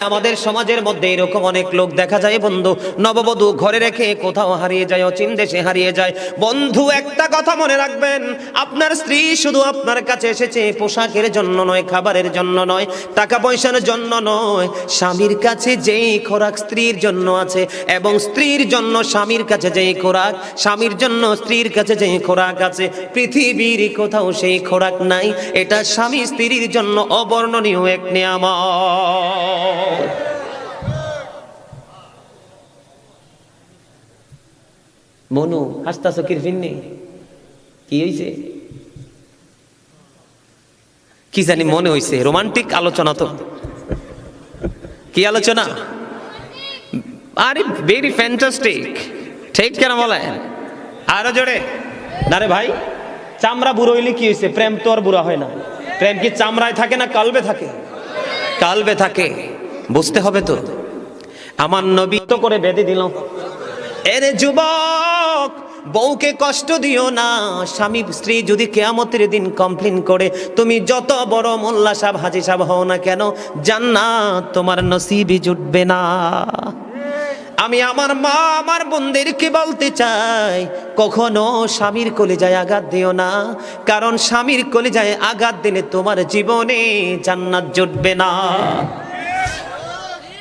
আমাদের সমাজের মধ্যে এরকম অনেক লোক দেখা যায় বন্ধু, নববধূ ঘরে রেখে কোথাও হারিয়ে যায়, অচিন দেশে হারিয়ে যায়। বন্ধু একটা কথা মনে রাখবেন, আপনার স্ত্রী শুধু আপনার কাছে এসেছে পোশাকের জন্য নয়, খাবারের জন্য নয়, টাকা পয়সার জন্য নয়। স্বামীর কাছে যেই খোরাক স্ত্রীর জন্য আছে, এবং স্ত্রীর জন্য স্বামীর কাছে যেই খোরাক, স্বামীর জন্য স্ত্রীর কাছে যেই খোরাক আছে, পৃথিবীর কোথাও সেই খোরাক নাই। এটা স্বামী স্ত্রীর জন্য অবর্ণনীয় এক নিয়ামত। মনু হাসতাছ কিরফিন্নি, কি হইছে? কি জানি মনে হইছে রোমান্টিক আলোচনা। তো কি আলোচনা? আরে ভেরি ফ্যান্টাস্টিক, ঠিক কেন বলেন? আরো জোরে না রে ভাই। চামড়া বুড়ো হইলে কি হয়েছে? প্রেম তো আর বুড়া হয় না। প্রেম কি চামড়ায় থাকে না কালবে থাকে? কালবে থাকে, বুঝতে হবে তো। আমার নবী তো করে বেঁধে দিল, এরে যুবক বউকে কষ্ট দিও না। স্বামী স্ত্রী যদি কিয়ামতের দিন কমপ্লেইন করে, তুমি যত বড় মোল্লা সাহেব হাজী সাহেব হও না কেন, জান্নাত তোমার নসিবই জুটবে না। আমি আমার মা আমার বোনদেরকে বলতে চাই, কখনো স্বামীর কলিজায় আঘাত দিও না, কারণ স্বামীর কলিজায় আঘাত দিলে তোমার জীবনে জান্নাত জুটবে না।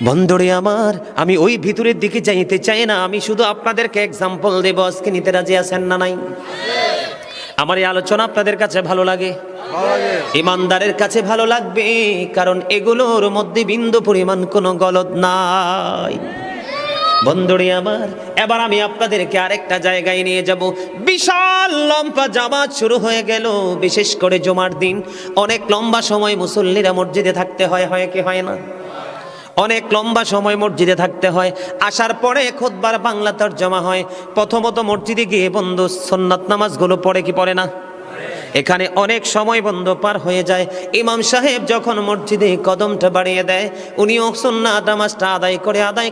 বন্ধুরে আমার, আমি ওই ভিতরের দিকে যাইতে চাই না, আমি শুধু আপনাদেরকে এক্সাম্পল দেব। আজকে নিতে রাজি আছেন না নাই? আমার এই আলোচনা আপনাদের কাছে ভালো লাগে? ইমানদারের কাছে ভালো লাগবে, কারণ এগুলোর মধ্যে বিন্দু পরিমাণ কোনো গলদ নাই। বন্ধুরে আমার, এবার আমি আপনাদেরকে আরেকটা জায়গায় নিয়ে যাব। বিশাল লম্বা জামাত শুরু হয়ে গেল, বিশেষ করে জুমার দিন অনেক লম্বা সময় মুসল্লিরা মসজিদে থাকতে হয়, হয় কি হয় না? অনেক লম্বা সময় মসজিদে থাকতে হয়। আসার পরে খুতবার বাংলা তরজমা হয়। প্রথমত মসজিদে গিয়ে বন্ধু সুন্নাত নামাজগুলো পড়ে কি পড়ে না? এখানে অনেক সময় বন্ধ পার হয়ে যায়। ইমাম সাহেব যখন মসজিদে কদমটা বাড়িয়ে দেয়, উনিও সুন্নাত নামাজটা আদায়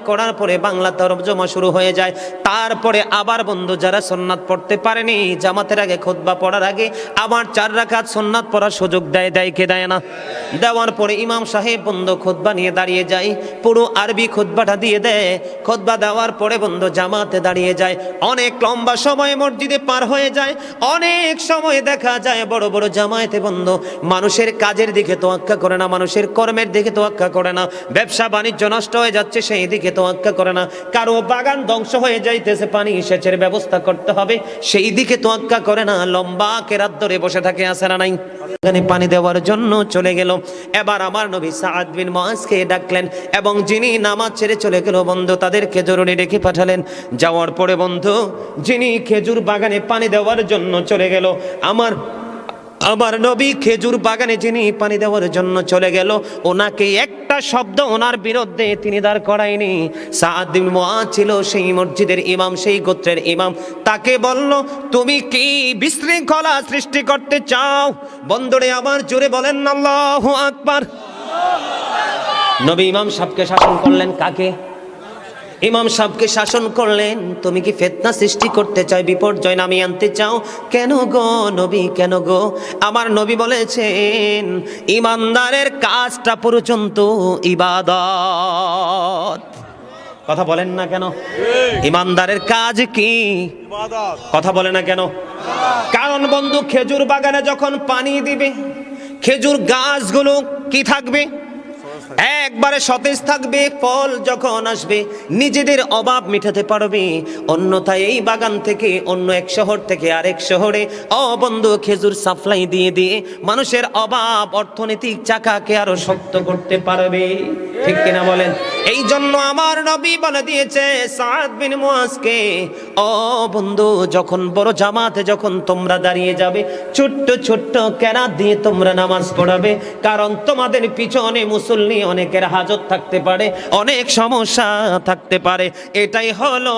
করার পরে বাংলা তরজমা শুরু হয়ে যায়। তারপরে আবার বন্ধু যারা সুন্নাত পড়তে পারেনি, জামাতের আগে খুতবা পড়ার আগে আবার 4 রাকাত সুন্নাত পড়ার সুযোগ দেয় কে দেয় না? দেওয়ার পরে ইমাম সাহেব বন্ধু খুতবা নিয়ে দাঁড়িয়ে যায়, পুরো আরবি খুতবাটা দিয়ে দেয়। খুতবা দেওয়ার পরে বন্ধু জামাতে দাঁড়িয়ে যায়। অনেক লম্বা সময় মসজিদে পার হয়ে যায়। অনেক সময় দেখা যায় বড় বড় জামায়াতে বন্ধু মানুষের কাজের দিকে তোয়াক্কা করে না, মানুষের কর্মের দিকে তোয়াক্কা করে না, ব্যবসা বাণিজ্য নষ্ট হয়ে যাচ্ছে সেই দিকে তোয়াক্কা করে না, কারো বাগান ধ্বংস হয়ে যাইতেছে পানি সেচের ব্যবস্থা করতে হবে সেই দিকে তোয়াক্কা করে না, লম্বা কেরাত ধরে বসে থাকে, আছে না নাই? এখানে পানি দেওয়ার জন্য চলে গেল। এবার আমার নবী সাআদ বিন মুআজকে ডাকলেন, এবং যিনি নামাজ ছেড়ে চলে গেল বন্ধু তাদেরকে জরুরি ডেকে পাঠালেন। যাওয়ার পরে বন্ধু যিনি খেজুর বাগানে পানি দেওয়ার জন্য চলে গেল, আমার নবী খেজুর বাগানে যিনি পানি দেওয়ার জন্য চলে গেল, ওনাকে একটা শব্দ ওনার বিরুদ্ধে তিনি দাঁড় করায়নি। সাআদ বিন মুআজ ছিল সেই মসজিদের ইমাম, সেই গোত্রের ইমাম। তাকে বলল, তুমি কি বিশৃঙ্খলা সৃষ্টি করতে চাও? বন্ধুরে আমার, জোরে বলেন আল্লাহু আকবার। নবী ইমাম সাহেবকে শাসন করলেন। কাকে? ইমাম সাহেবকে শাসন করলেন, তুমি কি ফিতনা সৃষ্টি করতে চাও, বিপর্যয় নামিয়ে আনতে চাও? কেন গো নবী, কেন গো? আমার নবী বলেছেন, ইমানদারের কাজটা পর্যন্ত ইবাদত। কথা বলেন না কেন? ইমানদারের কাজ কি? ইবাদত। কথা বলে না কেন? কারণ বন্ধু খেজুর বাগানে যখন পানি দিবে, খেজুর গাছগুলো কি থাকবে? একবারে সতেজ থাকবে। ফল যখন আসবে নিজেদের অভাব মেটাতে পারবে। অন্যথায় এই বাগান থেকে অন্য এক শহর থেকে আরেক শহরে বন্ধু খেজুর সাপ্লাই দিয়ে দিয়ে মানুষের অভাব অর্থনৈতিক চাকাকে আরো শক্ত করতে পারবে, ঠিক কিনা বলেন? এই জন্য আমার নবী বলে দিয়েছে সাআদ বিন মুআজকে, বন্ধু যখন বড় জামাতে যখন তোমরা দাঁড়িয়ে যাবে, ছোট্ট ছোট্ট কেরাত দিয়ে তোমরা নামাজ পড়াবে, কারণ তোমাদের পিছনে মুসল্লি অনেকের হাজত থাকতে পারে, অনেক সমস্যা থাকতে পারে। এটাই হলো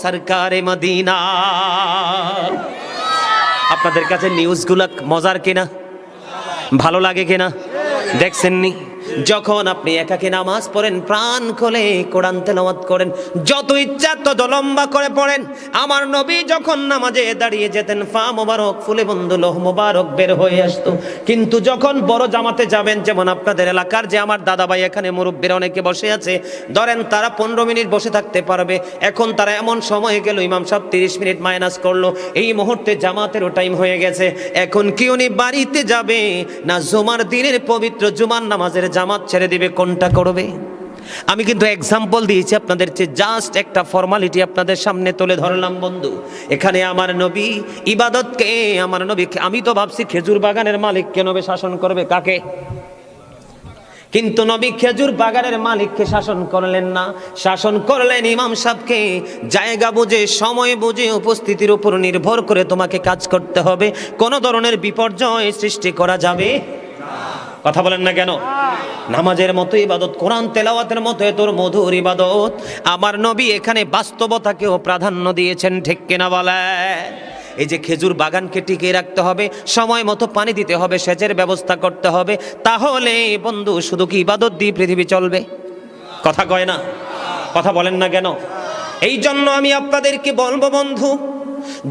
সরকারে মদিনা। আপনাদের কাছে নিউজগুলো মজার কিনা, ভালো লাগে কিনা দেখছেননি? যখন আপনি একাকী নামাজ পড়েন, প্রাণ খুলে কোরআন তেলাওয়াত করেন, যত ইচ্ছা তত লম্বা করে পড়েন। আমার নবী যখন নামাজে দাঁড়িয়ে যেতেন, ফা মোবারক ফুলে বন্ধু লোহ মোবারক বের হয়ে আসতো। কিন্তু যখন বড় জামাতে যাবেন, যেমন আপনাদের এলাকার যে আমার দাদা ভাই এখানে মুরব্বীরা অনেকে বসে আছে, ধরেন তারা 15 মিনিট বসে থাকতে পারবে, এখন তারা এমন সময় গেল ইমাম সাহেব 30 মিনিট মাইনাস করলো, এই মুহূর্তে জামাতেরও টাইম হয়ে গেছে। এখন কি উনি বাড়িতে যাবে না জুমার দিনের পবিত্র জুমার নামাজের জামাত ছেড়ে দিবে? কোনটা করবে? আমি কিন্তু এক্সাম্পল দিয়েছি আপনাদের, জাস্ট একটা ফর্মালিটি আপনাদের সামনে তুলে ধরলাম বন্ধু। এখানে আমার নবী ইবাদতকে, আমার নবী, আমি তো ভাবছি খেজুর বাগানের মালিক কে নবী শাসন করবে, কাকে? কিন্তু নবী খেজুর বাগানের মালিককে শাসন করলেন না, শাসন করলেন ইমাম সাহেবকে। জায়গা বুঝে, সময় বুঝে, উপস্থিতির উপর নির্ভর করে তোমাকে কাজ করতে হবে, কোনো ধরনের বিপর্যয় সৃষ্টি করা যাবে। কথা বলেন না কেন? নামাজের মতো ইবাদত, কোরআন তেলাওয়াতের মতো তোর মধুর ইবাদত। আমার নবী এখানে বাস্তবতাকেও প্রাধান্য দিয়েছেন, ঠিক কিনা বলে? এই যে খেজুর বাগানকে টিকিয়ে রাখতে হবে, সময় মতো পানি দিতে হবে, সেচের ব্যবস্থা করতে হবে, তাহলে বন্ধু শুধু কি ইবাদত দিয়ে পৃথিবী চলবে? কথা কয় না? কথা বলেন না কেন? এই জন্য আমি আপনাদেরকে বলবো বন্ধু,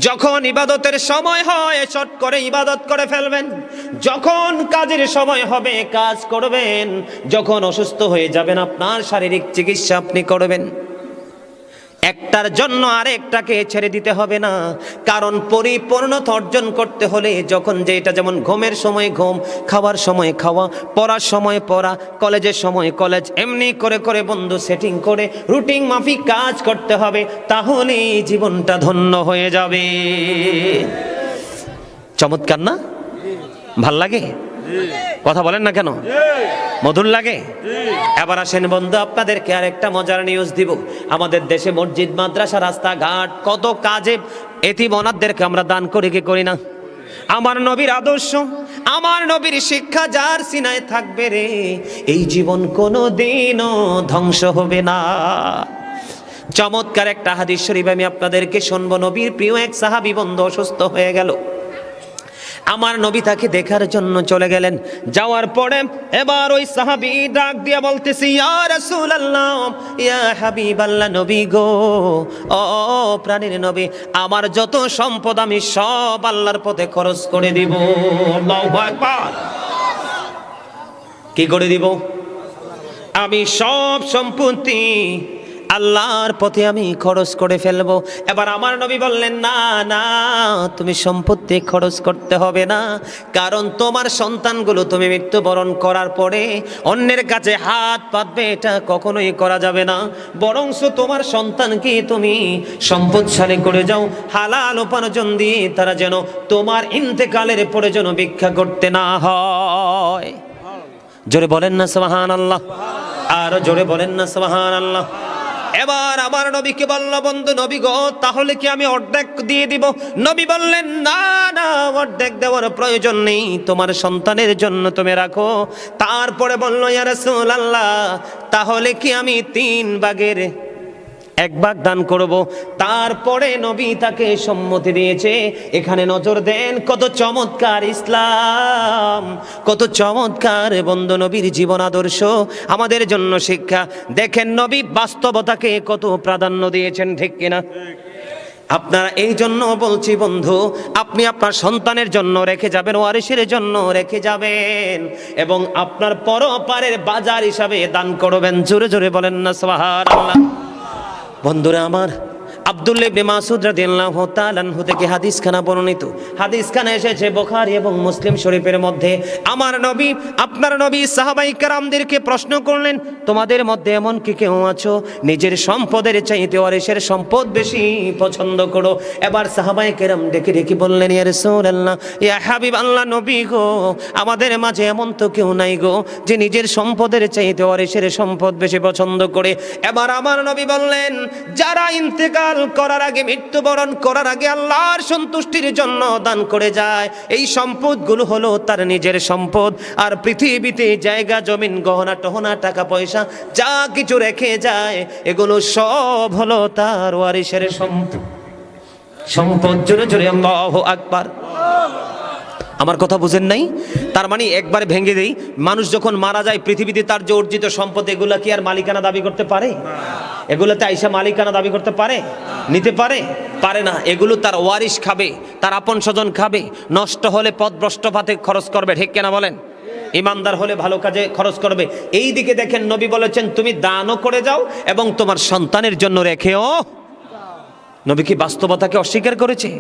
যখন ইবাদতের সময় হয় চট করে ইবাদত করে ফেলবেন, যখন কাজের সময় হবে কাজ করবেন, যখন অসুস্থ হয়ে যাবেন আপনার শারীরিক চিকিৎসা আপনি করবেন। একটার জন্য আরেকটাকে ছেড়ে দিতে হবে না, কারণ পরিপূর্ণতা অর্জন করতে হলে যখন যেটা, যেমন ঘুমের সময় ঘুম, খাওয়ার সময় খাওয়া, পড়ার সময় পড়া, কলেজের সময় কলেজ, এমনি করে করে বন্ধু সেটিং করে রুটিন মাফিক কাজ করতে হবে, তাহলে জীবনটা ধন্য হয়ে যাবে। চমৎকার না? ভাল লাগে? কথা বলেন না কেন? মধুর লাগে? এবার আসেন বন্ধু, আপনাদেরকে আরেকটা মজার নিউজ দিব। আমাদের দেশে মসজিদ, মাদ্রাসা, রাস্তাঘাট, কত কাজে এতিম অনাথদেরকে আমরা দান করি কি করি না? আমার নবীর আদর্শ, আমার নবীর শিক্ষা যার সিনায় থাকবে রে, এই জীবন কোনো দিনও ধ্বংস হবে না। চমৎকার একটা হাদিস শরীফ আমি আপনাদেরকে শুনবো। নবীর প্রিয় এক সাহাবী বন্ধু অসুস্থ হয়ে গেল, আমার নবী তাকে দেখার জন্য চলে গেলেন। যাওয়ার পরে এবার ওই সাহাবী ডাক দিয়া বলতেছি, ইয়া রাসূলুল্লাহ, ইয়া হাবিবাল্লাহ, নবী গো, ও প্রাণের নবী, আমার যত সম্পদ আমি সব আল্লাহর পথে খরচ করে দিব। আল্লাহু আকবার। কি করে দিব? আমি সব সম্পত্তি আল্লাহর পথে আমি খরচ করে ফেলবো। এবার আমার নবী বললেন, না না, তুমি সম্পত্তি খরচ করতে হবে না, কারণ তোমার সন্তানগুলো তুমি মৃত্যুবরণ করার পরে অন্যের কাছে হাত পাতবে, এটা কখনোই করা যাবে না। বরঞ্চ তোমার সন্তানকে তুমি সম্পদশালী করে যাও, হালাল উপার্জন দিয়ে তারা যেন তোমার ইন্তেকালের পরে যেন ভিক্ষা করতে না হয়। জোরে বলেন না সুবহানাল্লাহ? আরো জোরে বলেন না সুবহানাল্লাহ? এবার আমার নবীকে বলল, বন্ধু নবী গো, তাহলে কি আমি অর্ধেক দিয়ে দিব? নবী বললেন, না না, অর্ধেক দেওয়ার প্রয়োজন নেই, তোমার সন্তানের জন্য তুমি রাখো। তারপরে বলল, ইয়া রাসূলুল্লাহ, তাহলে কি আমি 3 ভাগের 1 ভাগ দান করব? তারপরে নবী তাকে সম্মতি দিয়েছে। এখানে নজর দেন, কত চমৎকার ইসলাম, কত চমৎকার বন্ধু নবীর জীবন আদর্শ, আমাদের জন্য শিক্ষা। দেখেন নবী বাস্তবতাকে কত প্রাধান্য দিয়েছেন, ঠিক কিনা? আপনারা এই জন্য বলছি বন্ধু, আপনি আপনার সন্তানের জন্য রেখে যাবেন, ওয়ারিসের জন্য রেখে যাবেন, এবং আপনার পরপারের বাজার হিসাবে দান করবেন। জোরে জোরে বলেন না সুবহানাল্লাহ? বন্ধুরা আমার, আব্দুল্লাহ ইবনে মাসউদ রাদিয়াল্লাহু তাআলা আনহু থেকে হাদিসখানা বর্ণিত। হাদিসখানা এসেছে বুখারী এবং মুসলিম শরীফের মধ্যে। আমার নবী, আপনার নবী সাহাবায়ে কেরামদেরকে প্রশ্ন করলেন, তোমাদের মধ্যে এমন কি কেউ আছো নিজের সম্পদের চাইতে ওয়ারিসের সম্পদ বেশি পছন্দ করো? এবার সাহাবায়ে কেরাম ডেকে ডেকে বললেন, ইয়া রাসূলুল্লাহ, ইয়া হাবিবাল্লাহ, নবী গো, আমাদের মাঝে এমন তো কেউ নাই গো যে নিজের সম্পদের চাইতে ওয়ারিসের সম্পদ বেশি পছন্দ করে। এবার আমার নবী বললেন, যারা ইন্তেকাল করার আগে, মৃত্যুবরণ করার আগে আল্লাহর সন্তুষ্টির জন্য দান করে যায়, এই সম্পদগুলো হলো তার নিজের সম্পদ। আর পৃথিবীতে জায়গা জমিন গহনা টহনা টাকা পয়সা যা কিছু রেখে যায়, এগুলো সব হলো তার ওয়ারিসের সম্পদ। জোরে জোরে আল্লাহু আকবার। আমার কথা বুঝেন নাই? তার মানে একবার ভেঙে দেই, মানুষ যখন মারা যায় পৃথিবীতে তার যে অর্জিত সম্পদ এগুলা কি আর মালিকানা দাবি করতে পারে? এগুলোতে আইসা মালিকানা দাবি করতে পারে? নিতে পারে? পারে না। এগুলো তার ওয়ারিশ খাবে, তার আপন স্বজন খাবে, নষ্ট হলে পথভ্রষ্ট পাতে খরচ করবে, ঠিক কিনা বলেন? ইমানদার হলে ভালো কাজে খরচ করবে। এই দিকে দেখেন নবী বলেছেন তুমি দানও করে যাও এবং তোমার সন্তানের জন্য রেখেও। নবী কি বাস্তবতাকে অস্বীকার করেছে?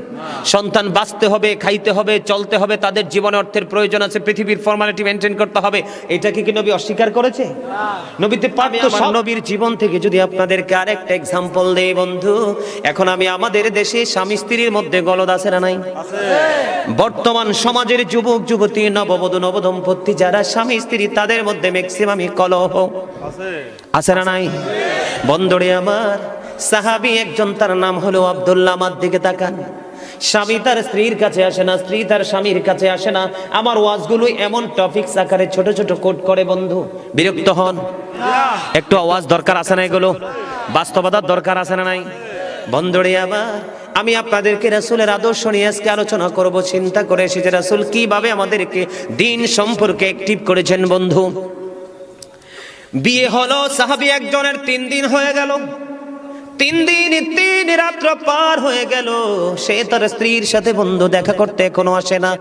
সন্তান বাঁচতে হবে, খাইতে হবে, চলতে হবে, তাদের জীবনে অর্থের প্রয়োজন আছে, পৃথিবীর ফর্মালিটি মেনটেন করতে হবে, এটাকে কি নবী অস্বীকার করেছে? নবীতে পারতো সব। নবীর জীবন থেকে যদি আপনাদেরকে আরেকটা এক্সাম্পল দেই বন্ধু, এখন আমি আমাদের দেশে স্বামী স্ত্রীর মধ্যে গলদ আছে না নাই? বর্তমান সমাজের যুবক যুবতী, নববধূ নবদম্পতি যারা স্বামী স্ত্রী, তাদের মধ্যে ম্যাক্সিমামই কলহ আছে না নাই? বন্ধুরে আমার, সাহাবী একজন, তার নাম হলো আব্দুল্লাহ। আমার দিকে তাকান। স্বামী তার স্ত্রীর কাছে আসে না, স্ত্রী তার স্বামীর কাছে আসে না। আমার ওয়াজগুলো এমন টপিকস আকারে ছোট ছোট কোট করে বন্ধু, বিরক্ত হন? একটু আওয়াজ দরকার আছে না? এগুলো বাস্তবতার দরকার আছে না নাই? বন্ধুরে আমার, আমি আপনাদেরকে রাসূলের আদর্শ নিয়ে আজকে আলোচনা করব। চিন্তা করে এসেছে রাসূল কিভাবে আমাদেরকে দিন সম্পর্কে অ্যাক্টিভ করেছেন। বন্ধু, বিয়ে হলো সাহাবী একজনের, 3 দিন হয়ে গেল, 3 দিন 3 রাত্র পার হয়ে গেল, সে তার স্ত্রীর সাথে বন্ধু দেখা করতে এখনো আসে না।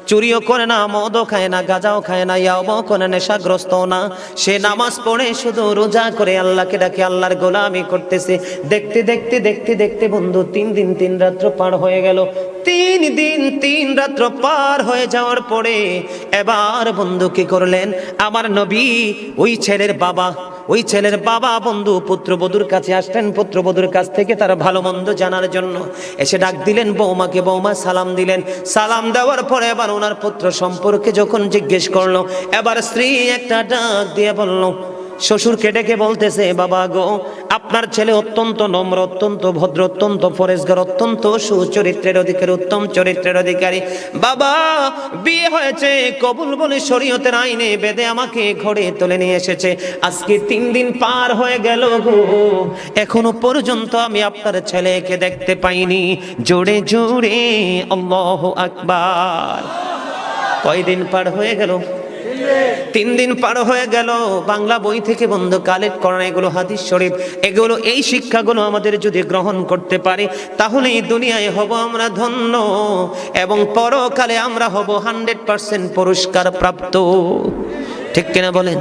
চুরিও করে না, মদও খায় না, গাঁজাও খায় না, ইয়াও করে, নেশাগ্রস্ত না। সে নামাজ পড়ে, শুধু রোজা করে আল্লাহকে ডাকে, আল্লাহর গোলামি করতেছে। দেখতে দেখতে দেখতে দেখতে বন্ধু 3 দিন 3 রাত্র পার হয়ে গেল। 3 দিন 3 রাত্র পার হয়ে যাওয়ার পরে এবার বন্ধু কি করলেন? আমার নবী ওই ছেলের বাবা বন্ধু পুত্রবধূর কাছে আসলেন। পুত্রবধূর কাছ থেকে তার ভালো মন্দ জানার জন্য এসে ডাক দিলেন বৌমাকে। বৌমা সালাম দিলেন। সালাম দেওয়ার পরে এবার ওনার পুত্র সম্পর্কে যখন জিজ্ঞেস করলো, এবার স্ত্রী একটা ডাক দিয়ে বলল, শ্বশুরকে ডেকে বলতেছে, বাবা গো, আপনার ছেলে অত্যন্ত নম্র, অত্যন্ত ভদ্র, অত্যন্ত পরেশগার, অত্যন্ত সুচরিত্রের অধিকারী, উত্তম চরিত্রের অধিকারী। বাবা, বিয়ে হয়েছে, কবুল বলে শরীয়তের আইনে বেদে আমাকে ঘরে তুলে নিয়ে এসেছে। আজকে 3 দিন পার হয়ে গেল গো, এখনো পর্যন্ত আমি আপনার ছেলেকে দেখতে পাইনি। জোরে জোরে আল্লাহু আকবার। কয়দিন পার হয়ে গেল? 3 দিন পার হয়ে গেল। বাংলা বই থেকে বন্ধু কালেক্ট করা এগুলো হাদিস শরীফ, এগুলো এই শিক্ষাগুলো আমাদের যদি গ্রহণ করতে পারি, তাহলে এই দুনিয়ায় হব আমরা ধন্য এবং পরকালে আমরা হব 100% পুরস্কার প্রাপ্ত। ঠিক কিনা বলেন?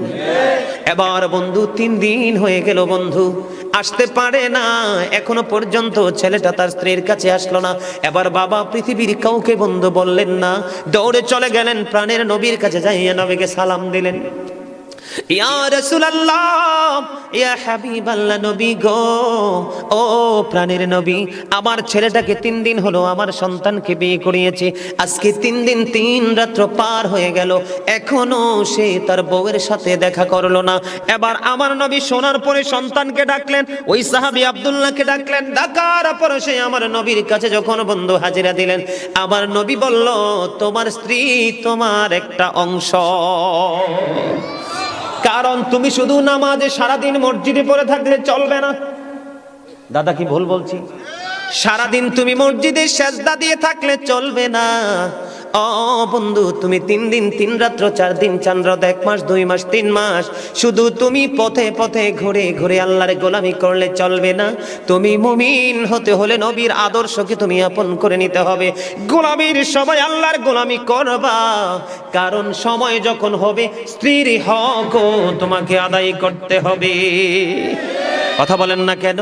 এবার বন্ধু 3 দিন হয়ে গেল, বন্ধু আসতে পারে না, এখনো পর্যন্ত ছেলেটা তার স্ত্রীর কাছে আসলো না। এবার বাবা পৃথিবীর কাউকে বন্ধু বললেন না, দৌড়ে চলে গেলেন প্রাণের নবীর কাছে, যাইয়া নবীকে সালাম দিলেন। ইয়া রাসূলুল্লাহ, ইয়া হাবিবাল্লাহ, নবী গো, ও প্রাণের নবী, আমার ছেলেটাকে 3 দিন হলো আমার সন্তানকে বিয়ে করিয়েছে। আজকে 3 দিন 3 রাত্র পার হয়ে গেল, এখনো সে তার বউয়ের সাথে দেখা করলো না। এবার আমার নবী শোনার পরে সন্তানকে ডাকলেন, ওই সাহাবী আব্দুল্লাহকে ডাকলেন। ডাকার পরে সে আমার নবীর কাছে যখন বন্ধু হাজিরা দিলেন, আমার নবী বলল, তোমার স্ত্রী তোমার একটা অংশ। কারণ তুমি শুধু নামাজে সারাদিন মসজিদে পড়ে থাকলে চলবে না। দাদা কি ভুল বলছি? সারাদিন তুমি মসজিদে সেজদা দিয়ে থাকলে চলবে না। ও বন্ধু, তুমি 3 দিন 3 রাত্র 4 দিন 4 রাত 1 মাস 2 মাস 3 মাস শুধু তুমি পথে পথে ঘুরে ঘুরে আল্লাহর গোলামি করলে চলবে না। তুমি মুমিন হতে হলে নবীর আদর্শকে তুমি আপন করে নিতে হবে। গোলামির সময় আল্লাহর গোলামি করবা, কারণ সময় যখন হবে স্ত্রীর হকও তোমাকে আদায় করতে হবে। কথা বলেন না কেন?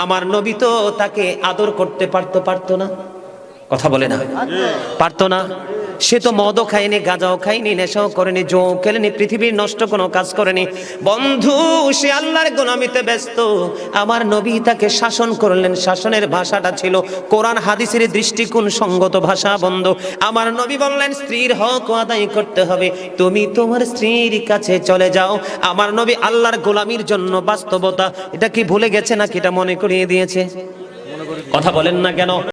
আমার নবী তো তাকে আদর করতে পারতো না? কথা বলে না, পারতো না? সে তো মদও খায়নি, গাঁজাও খায়নি, নেশাও করেনি, জো খেলেনি, পৃথিবীর নষ্ট কোনো কাজ করেনি। বন্ধু, সে আল্লাহর গোলামিতে ব্যস্ত। আমার নবী তাকে শাসন করলেন। শাসনের ভাষাটা ছিল কোরআন হাদিসের দৃষ্টিকোণ সঙ্গত ভাষা। বন্ধু, আমার নবী বললেন, স্ত্রীর হক আদায় করতে হবে, তুমি তোমার স্ত্রীর কাছে চলে যাও। আমার নবী আল্লাহর গোলামির জন্য বাস্তবতা, এটা কি ভুলে গেছে নাকি এটা মনে করিয়ে দিয়েছে? কথা বলেন না কেন?